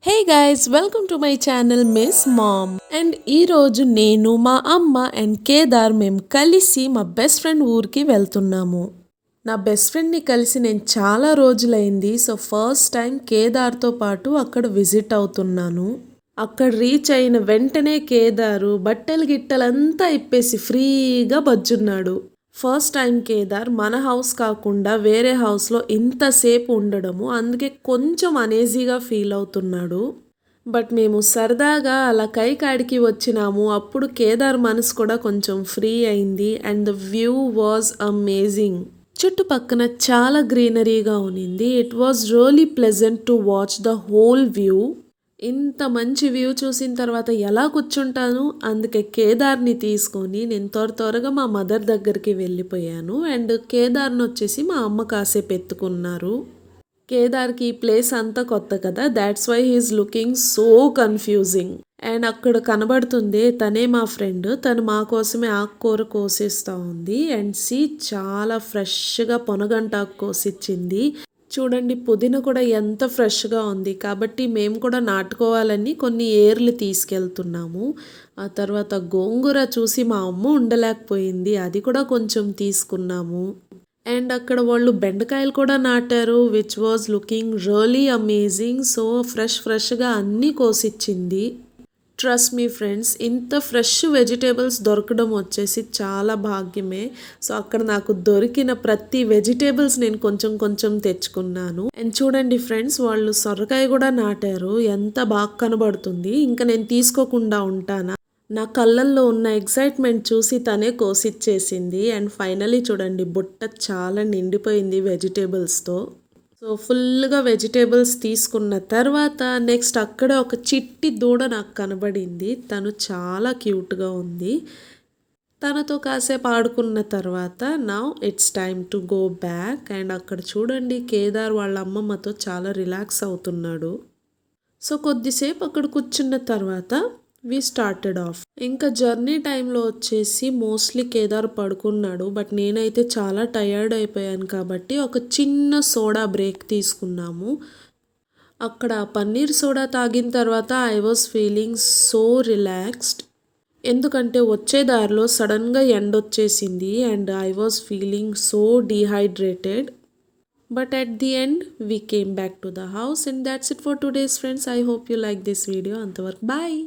Hey guys welcome to my channel miss mom and ఈరోజు నేను మా అమ్మ అండ్ కేదార్ మేము కలిసి మా బెస్ట్ ఫ్రెండ్ ఊరికి వెళ్తున్నాము. నా బెస్ట్ ఫ్రెండ్ని కలిసి నేను చాలా రోజులైంది. సో ఫస్ట్ టైం కేదార్తో పాటు అక్కడ విజిట్ అవుతున్నాను. అక్కడ రీచ్ అయిన వెంటనే కేదారు బట్టలు గిట్టలంతా ఇప్పేసి ఫ్రీగా బజ్జున్నాడు. ఫస్ట్ టైం కేదార్ మన హౌస్ కాకుండా వేరే హౌస్లో ఇంతసేపు ఉండడము, అందుకే కొంచెం అనేజీగా ఫీల్ అవుతున్నాడు. బట్ మేము సరదాగా అలా కైకాడికి వచ్చినాము. అప్పుడు కేదార్ మనసు కూడా కొంచెం ఫ్రీ అయింది and the view was amazing. చుట్టుపక్కన చాలా గ్రీనరీగా ఉన్నింది. It was really pleasant to watch the whole view. ఇంత మంచి వ్యూ చూసిన తర్వాత ఎలా కూర్చుంటాను, అందుకే కేదార్ని తీసుకొని నేను త్వరగా మా మదర్ దగ్గరికి వెళ్ళిపోయాను. అండ్ కేదార్ని వచ్చేసి మా అమ్మ కాసేపు ఎత్తుకున్నారు. కేదార్కి ఈ ప్లేస్ అంతా కొత్త కదా, that's why he is looking so confusing. And అక్కడ కనబడుతుంది తనే మా ఫ్రెండ్, తను మా కోసమే ఆకుకూర కోసిస్తూ ఉంది. అండ్ చాలా ఫ్రెష్గా పొనగంటాకు కోసిచ్చింది. చూడండి పుదీనా కూడా ఎంత ఫ్రెష్గా ఉంది. కాబట్టి మేము కూడా నాటుకోవాలని కొన్ని ఏర్లు తీసుకెళ్తున్నాము. ఆ తర్వాత గోంగూర చూసి మా అమ్మ ఉండలేకపోయింది, అది కూడా కొంచెం తీసుకున్నాము. అండ్ అక్కడ వాళ్ళు బెండకాయలు కూడా నాటారు, which was looking really amazing. So ఫ్రెష్గా అన్నీ కోసిచ్చింది. ట్రస్ట్ మీ ఫ్రెండ్స్, ఇంత ఫ్రెష్ వెజిటేబుల్స్ దొరకడం వచ్చేసి చాలా భాగ్యమే. సో అక్కడ నాకు దొరికిన ప్రతి వెజిటేబుల్స్ నేను కొంచెం తెచ్చుకున్నాను. అండ్ చూడండి ఫ్రెండ్స్, వాళ్ళు సొరకాయ కూడా నాటారు, ఎంత బాగా కనబడుతుంది. ఇంకా నేను తీసుకోకుండా ఉంటానా? నా కళ్ళల్లో ఉన్న ఎక్సైట్మెంట్ చూసి తనే కోసిచ్చేసింది. అండ్ ఫైనలీ చూడండి బుట్ట చాలా నిండిపోయింది వెజిటేబుల్స్తో. సో ఫుల్గా వెజిటేబుల్స్ తీసుకున్న తర్వాత నెక్స్ట్ అక్కడ ఒక చిట్టి దూడ నాకు కనబడింది. తను చాలా క్యూట్గా ఉంది. తనతో కాసేపు ఆడుకున్న తర్వాత now it's time to go back. And అక్కడ చూడండి కేదార్ వాళ్ళ అమ్మమ్మతో చాలా రిలాక్స్ అవుతున్నాడు. సో కొద్దిసేపు అక్కడ కూర్చున్న తర్వాత వి స్టార్టెడ్ ఆఫ్. ఇంకా జర్నీ టైంలో వచ్చేసి మోస్ట్లీ కేదార్ పడుకున్నాడు. బట్ నేనైతే చాలా టయర్డ్ అయిపోయాను కాబట్టి ఒక చిన్న సోడా బ్రేక్ తీసుకున్నాము. అక్కడ పన్నీర్ సోడా తాగిన తర్వాత I was feeling so relaxed. ఎందుకంటే వచ్చే దారిలో సడన్గా ఎండ వచ్చేసింది and I was feeling so dehydrated. But at the end, we came back to the house and that's it for today's friends. I hope you like this video. Antavark, bye.